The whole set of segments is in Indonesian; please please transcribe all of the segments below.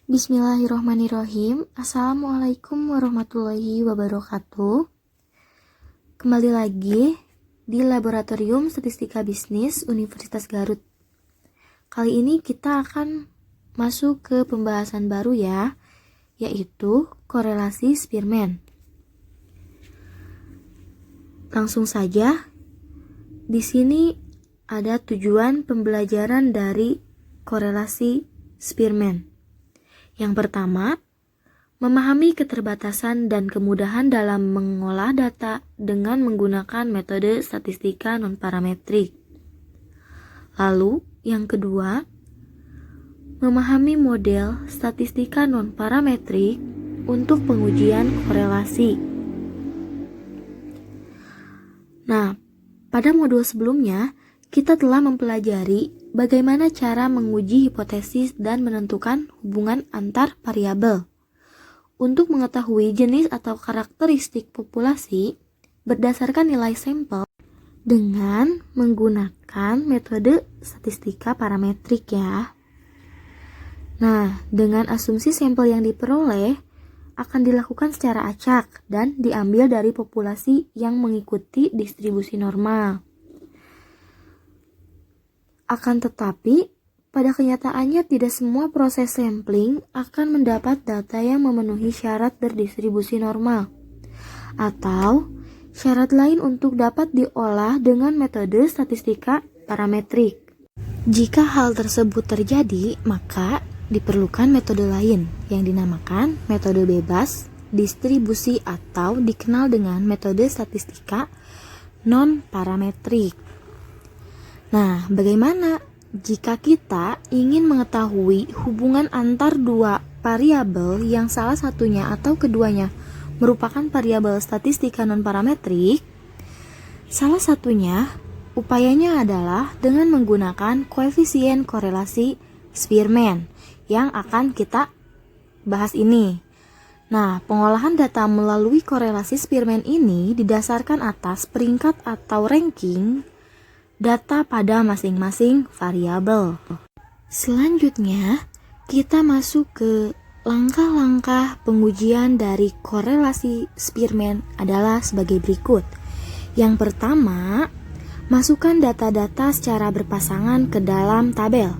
Bismillahirrohmanirrohim. Assalamualaikum warahmatullahi wabarakatuh. Kembali lagi di Laboratorium Statistika Bisnis Universitas Garut. Kali ini kita akan masuk ke pembahasan baru ya, yaitu korelasi Spearman. Langsung saja, di sini ada tujuan pembelajaran dari korelasi Spearman. Yang pertama, memahami keterbatasan dan kemudahan dalam mengolah data dengan menggunakan metode statistika non-parametrik. Lalu, yang kedua, memahami model statistika non-parametrik untuk pengujian korelasi. Nah, pada modul sebelumnya, kita telah mempelajari bagaimana cara menguji hipotesis dan menentukan hubungan antar variabel. Untuk mengetahui jenis atau karakteristik populasi berdasarkan nilai sampel dengan menggunakan metode statistika parametrik ya. Nah, dengan asumsi sampel yang diperoleh akan dilakukan secara acak dan diambil dari populasi yang mengikuti distribusi normal. Akan tetapi, pada kenyataannya tidak semua proses sampling akan mendapat data yang memenuhi syarat berdistribusi normal, atau syarat lain untuk dapat diolah dengan metode statistika parametrik. Jika hal tersebut terjadi, maka diperlukan metode lain yang dinamakan metode bebas distribusi atau dikenal dengan metode statistika non-parametrik. Nah, bagaimana jika kita ingin mengetahui hubungan antar dua variabel yang salah satunya atau keduanya merupakan variabel statistika non-parametrik? Salah satunya, upayanya adalah dengan menggunakan koefisien korelasi Spearman yang akan kita bahas ini. Nah, pengolahan data melalui korelasi Spearman ini didasarkan atas peringkat atau ranking data pada masing-masing variabel. Selanjutnya, kita masuk ke langkah-langkah pengujian dari korelasi Spearman adalah sebagai berikut. Yang pertama, masukkan data-data secara berpasangan ke dalam tabel.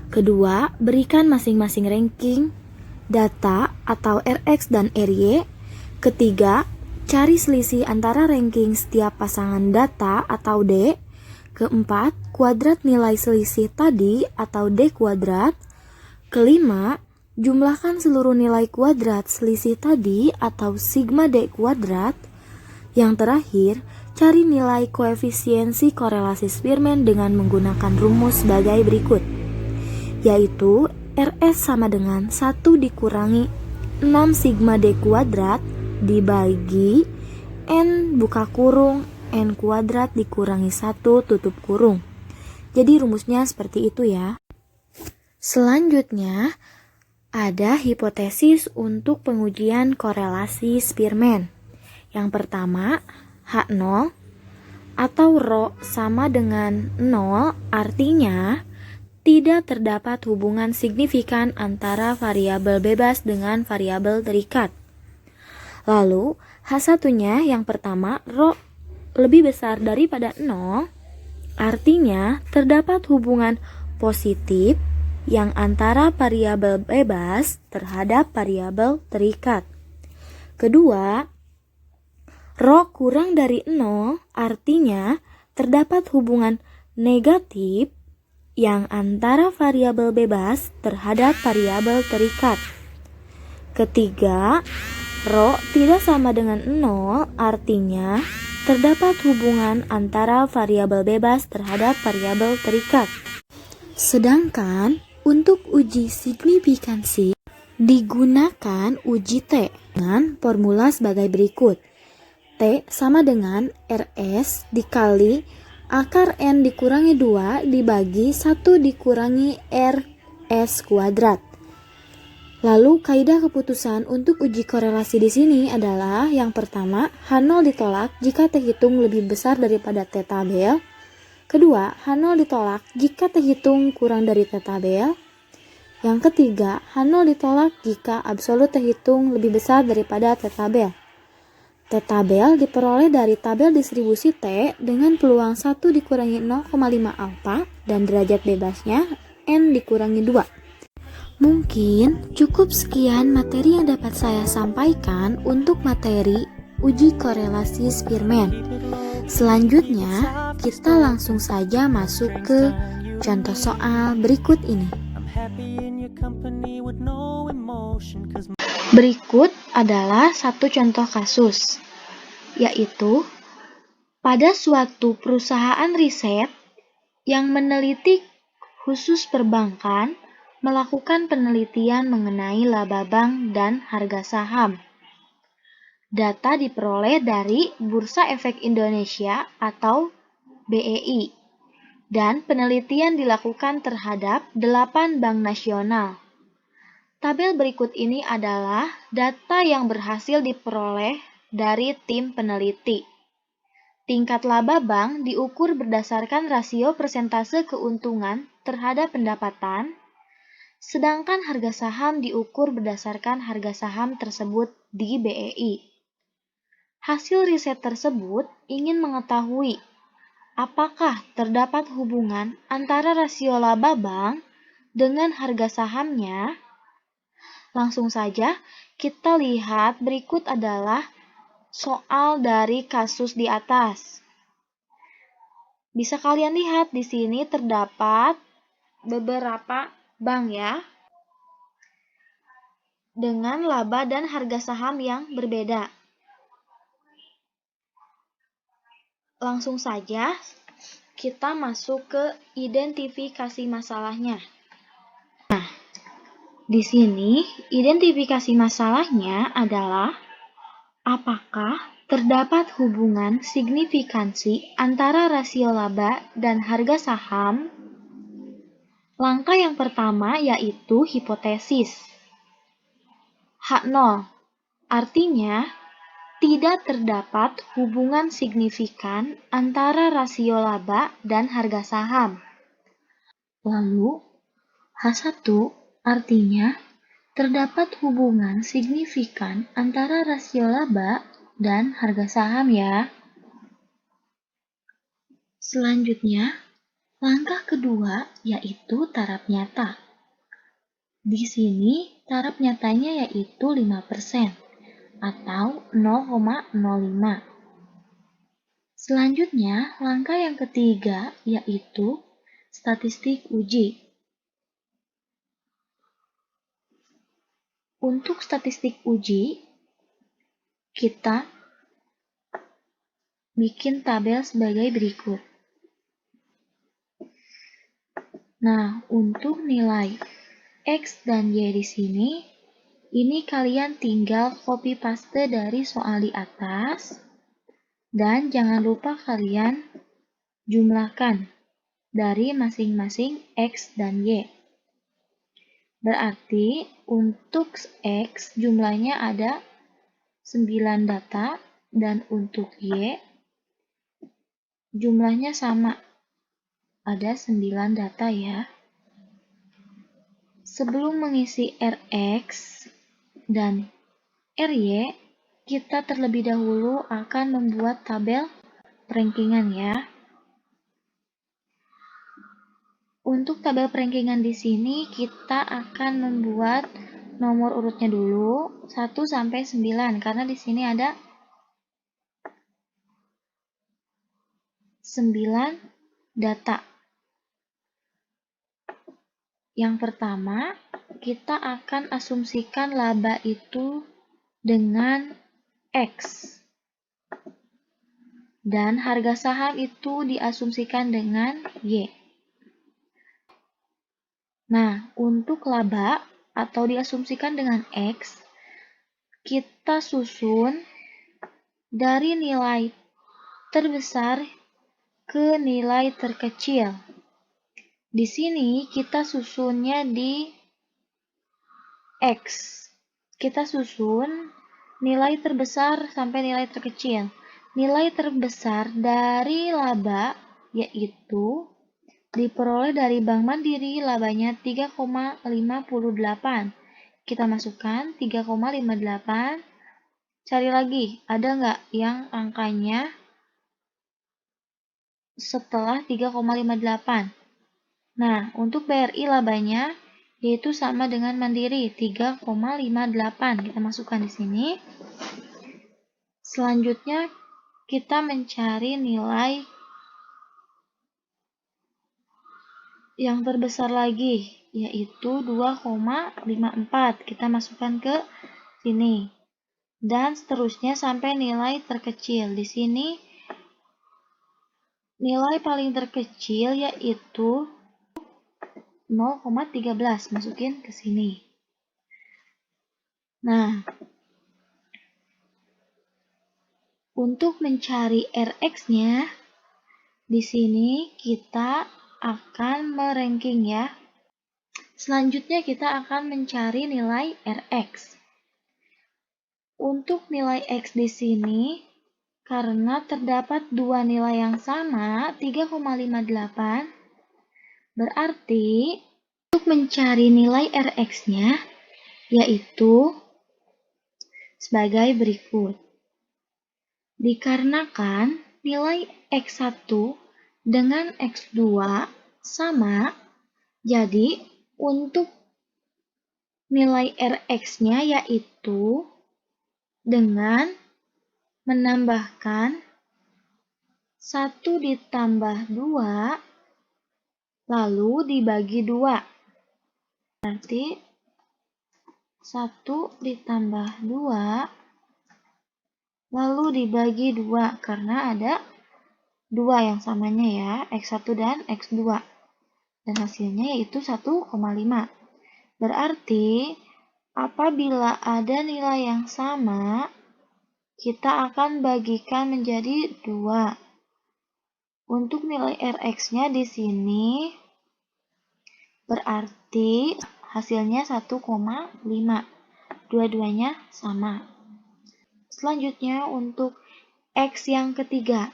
Kedua, berikan masing-masing ranking data atau Rx dan Ry. Ketiga, cari selisih antara ranking setiap pasangan data atau D. Keempat, kuadrat nilai selisih tadi atau D kuadrat. Kelima, jumlahkan seluruh nilai kuadrat selisih tadi atau sigma D kuadrat. Yang terakhir, cari nilai koefisiensi korelasi Spearman dengan menggunakan rumus sebagai berikut, yaitu Rs sama dengan 1 dikurangi 6 sigma D kuadrat dibagi N buka kurung N kuadrat dikurangi 1 tutup kurung. Jadi rumusnya seperti itu ya. Selanjutnya, ada hipotesis untuk pengujian korelasi Spearman. Yang pertama, H0 atau ρ sama dengan 0, artinya tidak terdapat hubungan signifikan antara variabel bebas dengan variabel terikat. Lalu, H1-nya yang pertama, ρ lebih besar daripada 0, artinya terdapat hubungan positif yang antara variabel bebas terhadap variabel terikat. Kedua, ρ kurang dari 0, artinya terdapat hubungan negatif yang antara variabel bebas terhadap variabel terikat. Ketiga, ρ tidak sama dengan 0, artinya terdapat hubungan antara variabel bebas terhadap variabel terikat. Sedangkan untuk uji signifikansi digunakan uji T dengan formula sebagai berikut. T sama dengan Rs dikali akar N dikurangi 2 dibagi 1 dikurangi Rs kuadrat. Lalu kaidah keputusan untuk uji korelasi di sini adalah yang pertama, H0 ditolak jika T hitung lebih besar daripada T tabel. Kedua, H0 ditolak jika T hitung kurang dari T tabel. Yang ketiga, H0 ditolak jika absolut terhitung lebih besar daripada T-tabel. T-tabel diperoleh dari tabel distribusi T dengan peluang 1 dikurangi 0,5 alfa dan derajat bebasnya N dikurangi 2. Mungkin cukup sekian materi yang dapat saya sampaikan untuk materi uji korelasi Spearman. Selanjutnya, kita langsung saja masuk ke contoh soal berikut ini. Berikut adalah satu contoh kasus, yaitu pada suatu perusahaan riset yang meneliti khusus perbankan melakukan penelitian mengenai laba bank dan harga saham. Data diperoleh dari Bursa Efek Indonesia atau BEI, dan penelitian dilakukan terhadap 8 bank nasional. Tabel berikut ini adalah data yang berhasil diperoleh dari tim peneliti. Tingkat laba bank diukur berdasarkan rasio persentase keuntungan terhadap pendapatan, sedangkan harga saham diukur berdasarkan harga saham tersebut di BEI. Hasil riset tersebut ingin mengetahui apakah terdapat hubungan antara rasio laba bank dengan harga sahamnya. Langsung saja kita lihat berikut adalah soal dari kasus di atas. Bisa kalian lihat di sini terdapat beberapa bank ya, dengan laba dan harga saham yang berbeda. Langsung saja kita masuk ke identifikasi masalahnya. Nah, di sini identifikasi masalahnya adalah apakah terdapat hubungan signifikansi antara rasio laba dan harga saham? Langkah yang pertama yaitu hipotesis. H0, artinya tidak terdapat hubungan signifikan antara rasio laba dan harga saham. Lalu, H1 artinya terdapat hubungan signifikan antara rasio laba dan harga saham ya. Selanjutnya, langkah kedua yaitu taraf nyata. Di sini taraf nyatanya yaitu 5% atau 0,05. Selanjutnya, langkah yang ketiga yaitu statistik uji. Untuk statistik uji, kita bikin tabel sebagai berikut. Nah, untuk nilai X dan Y di sini, ini kalian tinggal copy paste dari soal di atas, dan jangan lupa kalian jumlahkan dari masing-masing X dan Y. Berarti untuk X jumlahnya ada 9 data, dan untuk Y jumlahnya sama, ada 9 data ya. Sebelum mengisi Rx dan Ry, kita terlebih dahulu akan membuat tabel perankingan ya. Untuk tabel perankingan di sini kita akan membuat nomor urutnya dulu 1 sampai 9 karena di sini ada 9 data. Yang pertama, kita akan asumsikan laba itu dengan X. Dan harga saham itu diasumsikan dengan Y. Nah, untuk laba atau diasumsikan dengan X, kita susun dari nilai terbesar ke nilai terkecil. Di sini kita susunnya di X. Kita susun nilai terbesar sampai nilai terkecil. Nilai terbesar dari laba yaitu diperoleh dari Bank Mandiri, labanya 3,58. Kita masukkan 3,58. Cari lagi, ada nggak yang angkanya setelah 3,58? Nah, untuk BRI labanya yaitu sama dengan Mandiri, 3,58. Kita masukkan di sini. Selanjutnya, kita mencari nilai yang terbesar lagi, yaitu 2,54. Kita masukkan ke sini. Dan seterusnya sampai nilai terkecil. Di sini, nilai paling terkecil yaitu 0,13. Masukin ke sini. Nah, untuk mencari Rx-nya, di sini kita akan meranking ya. Selanjutnya kita akan mencari nilai Rx. Untuk nilai X di sini, karena terdapat dua nilai yang sama, 3,58, berarti untuk mencari nilai Rx-nya, yaitu sebagai berikut. Dikarenakan nilai X1 dengan X2 sama, jadi untuk nilai Rx-nya yaitu dengan menambahkan 1 ditambah 2 lalu dibagi 2. Berarti 1 ditambah 2 lalu dibagi 2 karena ada 2 yang samanya ya, X1 dan X2. Dan hasilnya yaitu 1,5. Berarti apabila ada nilai yang sama, kita akan bagikan menjadi 2. Untuk nilai Rx-nya di sini berarti hasilnya 1,5. Dua-duanya sama. Selanjutnya untuk X yang ketiga,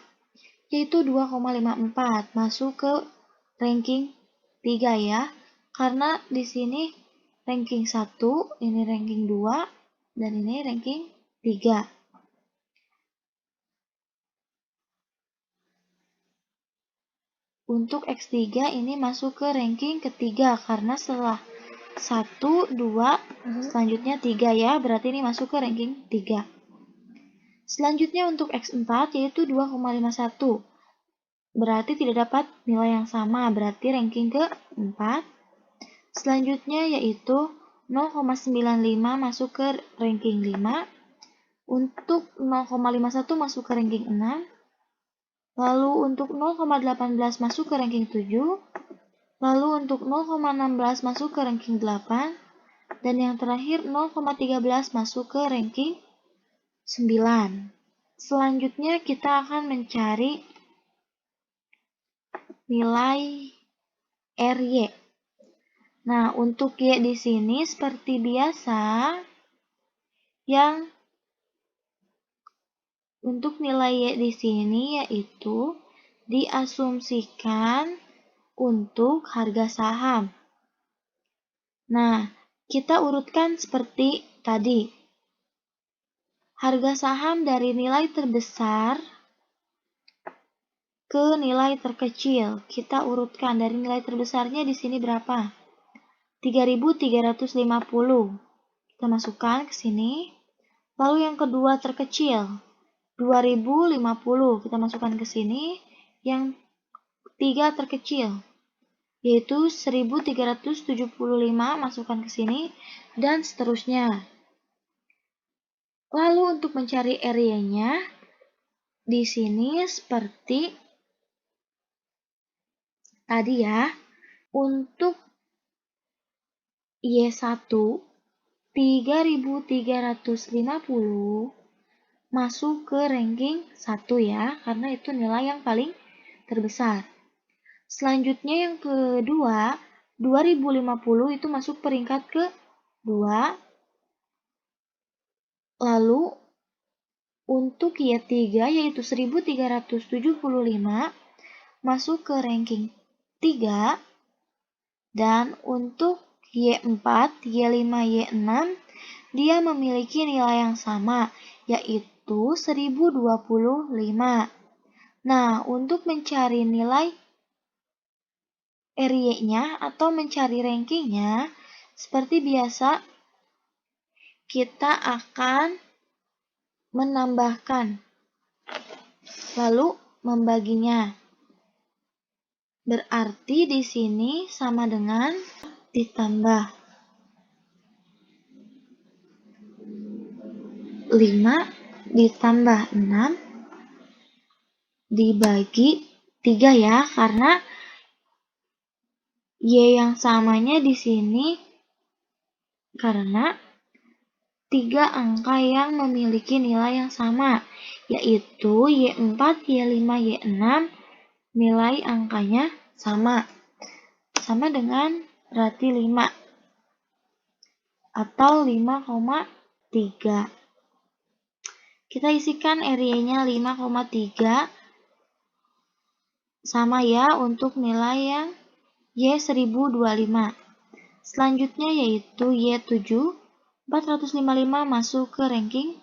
yaitu 2,54. Masuk ke ranking 3 ya. Karena di sini ranking 1, ini ranking 2, dan ini ranking 3. Untuk X3 ini masuk ke ranking ketiga karena setelah 1, 2, selanjutnya 3 ya, berarti ini masuk ke ranking 3. Selanjutnya untuk X4 yaitu 2,51. Berarti tidak dapat nilai yang sama, berarti ranking ke-4. Selanjutnya yaitu 0,95 masuk ke ranking 5. Untuk 0,51 masuk ke ranking 6. Lalu untuk 0,18 masuk ke ranking 7. Lalu untuk 0,16 masuk ke ranking 8. Dan yang terakhir 0,13 masuk ke ranking 9. Selanjutnya kita akan mencari nilai RY. Nah, untuk Y di sini seperti biasa, yang untuk nilai Y di sini yaitu diasumsikan untuk harga saham. Nah, kita urutkan seperti tadi. Harga saham dari nilai terbesar ke nilai terkecil. Kita urutkan dari nilai terbesarnya di sini berapa? 3.350. Kita masukkan ke sini. Lalu yang kedua terkecil, 2.050. Kita masukkan ke sini. Yang tiga terkecil, yaitu 1.375. Masukkan ke sini. Dan seterusnya. Lalu untuk mencari area-nya, di sini seperti tadi ya. Untuk Y1 3.350 masuk ke ranking 1 ya, karena itu nilai yang paling terbesar. Selanjutnya yang kedua, 2050 itu masuk peringkat ke-2. Lalu untuk Y3 yaitu 1.375 masuk ke ranking 3. Dan untuk Y4, Y5, Y6, dia memiliki nilai yang sama, yaitu 1025. Nah, untuk mencari nilai RY-nya atau mencari rankingnya, seperti biasa, kita akan menambahkan, lalu membaginya. Berarti di sini sama dengan ditambah 5 ditambah 6 dibagi 3 ya, karena Y yang samanya di sini karena 3 angka yang memiliki nilai yang sama, yaitu Y4, Y5, Y6, nilai angkanya sama. Sama dengan berarti 5 atau 5,3. Kita isikan RY-nya 5,3 sama ya untuk nilai yang Y1025. Selanjutnya yaitu Y7, 455 masuk ke ranking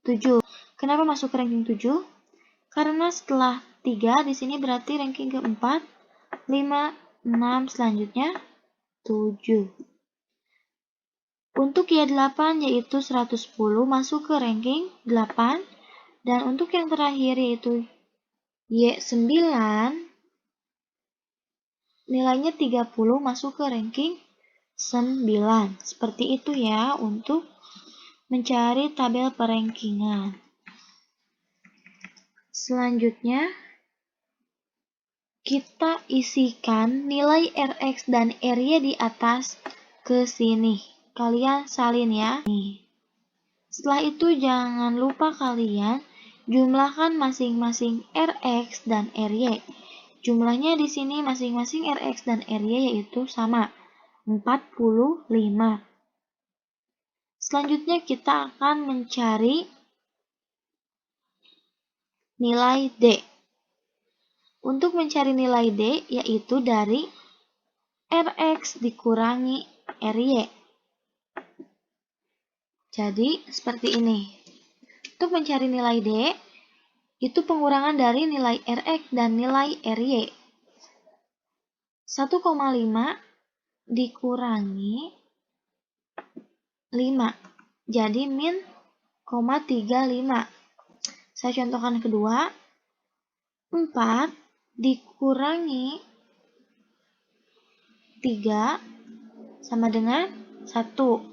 7. Kenapa masuk ke ranking 7? Karena setelah 3 di sini berarti ranking keempat, 5, 6, selanjutnya 7. Untuk Y8 yaitu 110 masuk ke ranking 8. Dan untuk yang terakhir yaitu Y9 nilainya 30 masuk ke ranking 9. Seperti itu ya untuk mencari tabel perankingan. Selanjutnya kita isikan nilai Rx dan Ry di atas ke sini. Kalian salin ya. Setelah itu jangan lupa kalian jumlahkan masing-masing Rx dan Ry. Jumlahnya di sini masing-masing Rx dan Ry yaitu sama, 45. Selanjutnya kita akan mencari nilai D. Untuk mencari nilai D yaitu dari Rx dikurangi Ry. Jadi seperti ini. Untuk mencari nilai D, itu pengurangan dari nilai Rx dan nilai Ry. 1,5 dikurangi 5. Jadi min 0,35. Saya contohkan kedua. 4 dikurangi 3 sama dengan 1.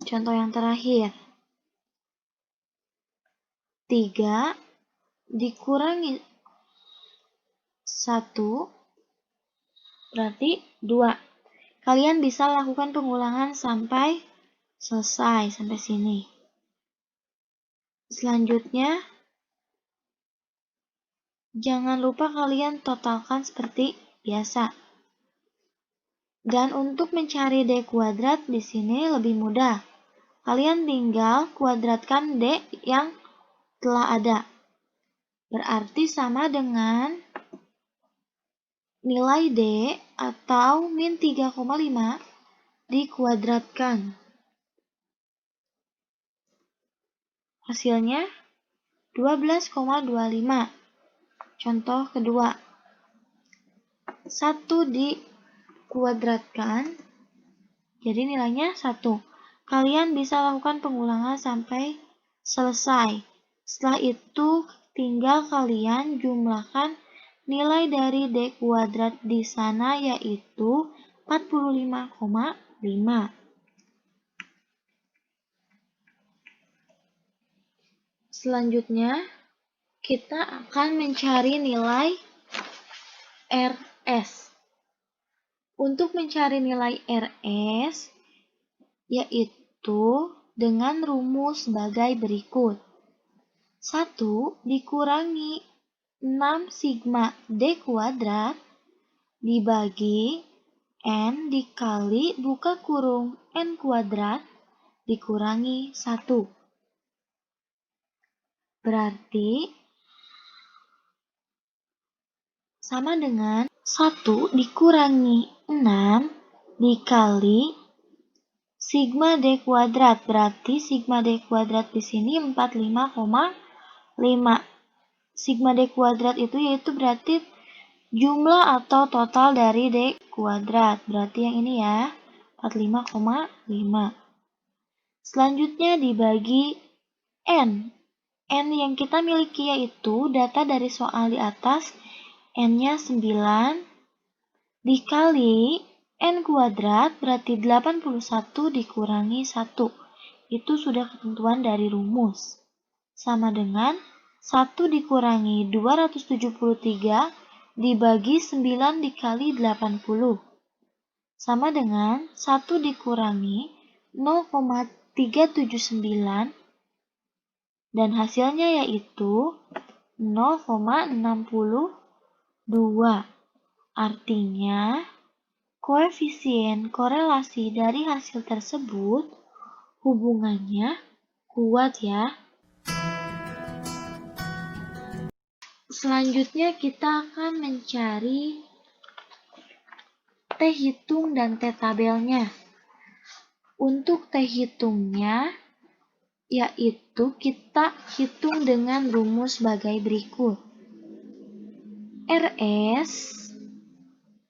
Contoh yang terakhir. 3 dikurangi 1 berarti 2. Kalian bisa lakukan pengulangan sampai selesai, sampai sini. Selanjutnya, jangan lupa kalian totalkan seperti biasa. Dan untuk mencari D kuadrat di sini lebih mudah. Kalian tinggal kuadratkan D yang telah ada. Berarti sama dengan nilai D atau min 3,5 dikuadratkan. Hasilnya 12,25. Contoh kedua. 1 dikuadratkan, jadi nilainya 1. Kalian bisa lakukan pengulangan sampai selesai. Setelah itu tinggal kalian jumlahkan nilai dari D kuadrat di sana yaitu 45,5. Selanjutnya, kita akan mencari nilai Rs. Untuk mencari nilai Rs, yaitu dengan rumus sebagai berikut. 1 dikurangi 6 sigma D kuadrat dibagi N dikali buka kurung N kuadrat dikurangi 1. Berarti sama dengan 1 dikurangi 6 dikali sigma D kuadrat. Berarti sigma D kuadrat di sini 45,5. Sigma D kuadrat itu yaitu berarti jumlah atau total dari D kuadrat. Berarti yang ini ya, 45,5. Selanjutnya dibagi N. N yang kita miliki yaitu data dari soal di atas, N-nya 9 dikali N kuadrat, berarti 81 dikurangi 1. Itu sudah ketentuan dari rumus. Sama dengan 1 dikurangi 273 dibagi 9 dikali 80. Sama dengan 1 dikurangi 0,379 dan hasilnya yaitu 0,62. Artinya, koefisien korelasi dari hasil tersebut hubungannya kuat ya. Selanjutnya kita akan mencari T hitung dan T tabelnya. Untuk T hitungnya yaitu kita hitung dengan rumus sebagai berikut. RS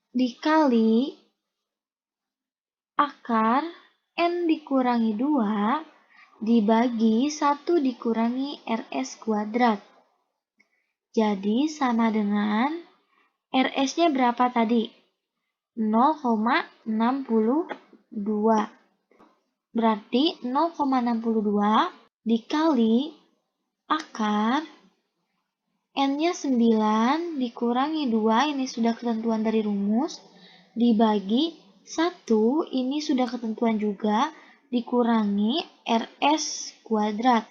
dikali akar N dikurangi 2 dibagi 1 dikurangi RS kuadrat. Jadi sama dengan RS-nya berapa tadi? 0,62. Berarti 0,62 dikali akar N-nya 9 dikurangi 2, ini sudah ketentuan dari rumus, dibagi 1, ini sudah ketentuan juga, dikurangi RS kuadrat.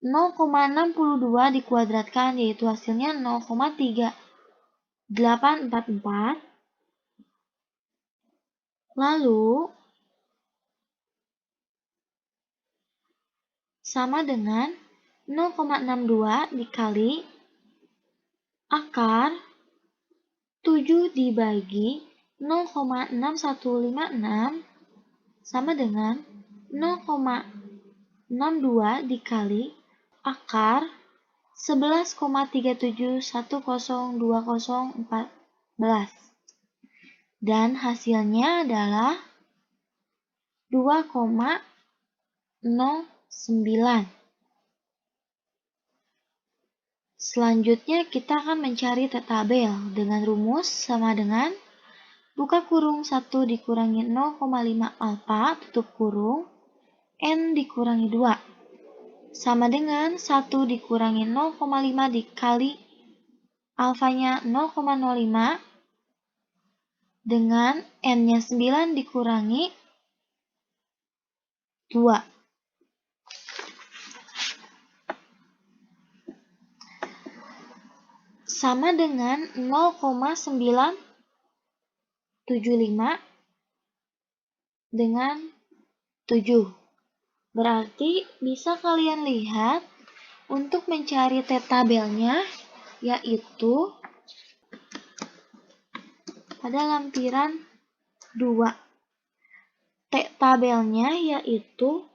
0,62 dikuadratkan, yaitu hasilnya 0,3844. Lalu, sama dengan 0,62 dikali akar 7 dibagi 0,6156 sama dengan 0,62 dikali akar 11,37102014. Dan hasilnya adalah 2,09. Selanjutnya kita akan mencari T tabel dengan rumus sama dengan buka kurung 1 dikurangi 0,5 alfa tutup kurung N dikurangi 2 sama dengan 1 dikurangi 0,5 dikali alfanya 0,05 dengan N-nya 9 dikurangi 2. Sama dengan 0,975 dengan 7. Berarti bisa kalian lihat untuk mencari T tabelnya yaitu pada lampiran 2. T tabelnya yaitu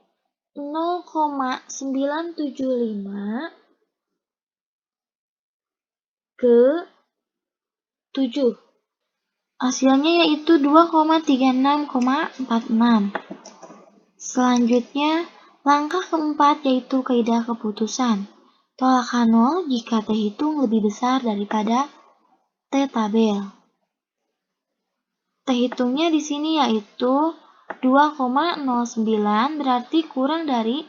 0,975 ke 7. Hasilnya yaitu 2,36,46. Selanjutnya, langkah keempat yaitu kaidah keputusan. Tolakkan 0 jika T hitung lebih besar daripada T tabel. T hitungnya di sini yaitu 2,09 berarti kurang dari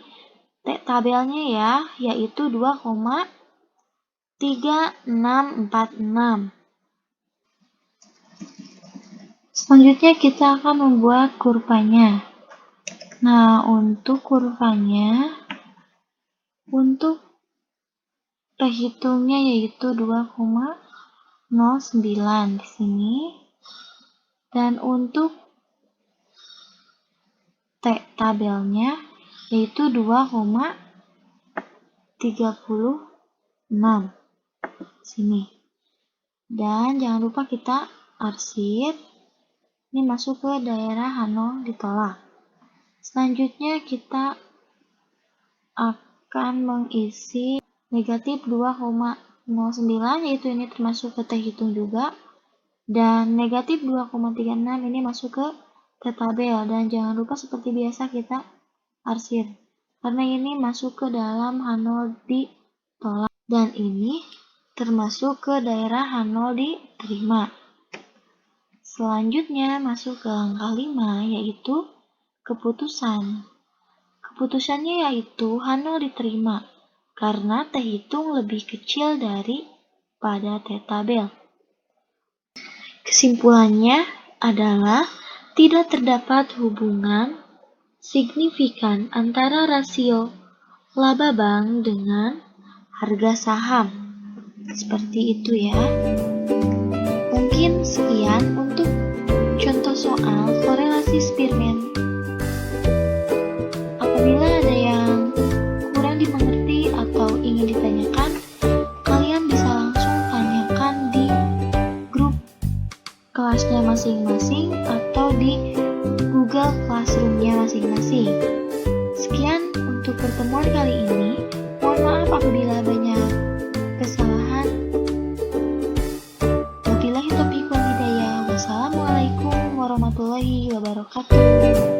T tabelnya ya, yaitu 2,3646. Selanjutnya kita akan membuat kurvanya. Nah, untuk kurvanya, untuk T hitungnya yaitu 2,09 di sini. Dan untuk T tabelnya yaitu 2,36 sini. Dan jangan lupa kita arsip. Ini masuk ke daerah H0 ditolak. Selanjutnya kita akan mengisi negatif 2,09, yaitu ini termasuk ke T hitung juga. Dan negatif 2,36 ini masuk ke T tabel. Dan jangan lupa seperti biasa kita arsip, karena ini masuk ke dalam H0 ditolak. Dan ini termasuk ke daerah H0 diterima. Selanjutnya masuk ke langkah 5, yaitu keputusan. Keputusannya yaitu H0 diterima, karena T hitung lebih kecil daripada T tabel. Kesimpulannya adalah tidak terdapat hubungan signifikan antara rasio laba bank dengan harga saham. Seperti itu ya. Mungkin sekian untuk contoh soal korelasi Spearman. Apabila ada yang kurang dimengerti atau ingin ditanyakan, kalian bisa langsung tanyakan di grup kelasnya masing-masing atau di Google Classroom-nya masing-masing. Sekian untuk pertemuan kali ini. Mohon maaf apabila banyak kesalahan. Wabillahi taufiq wal hidayah. Wassalamualaikum warahmatullahi wabarakatuh.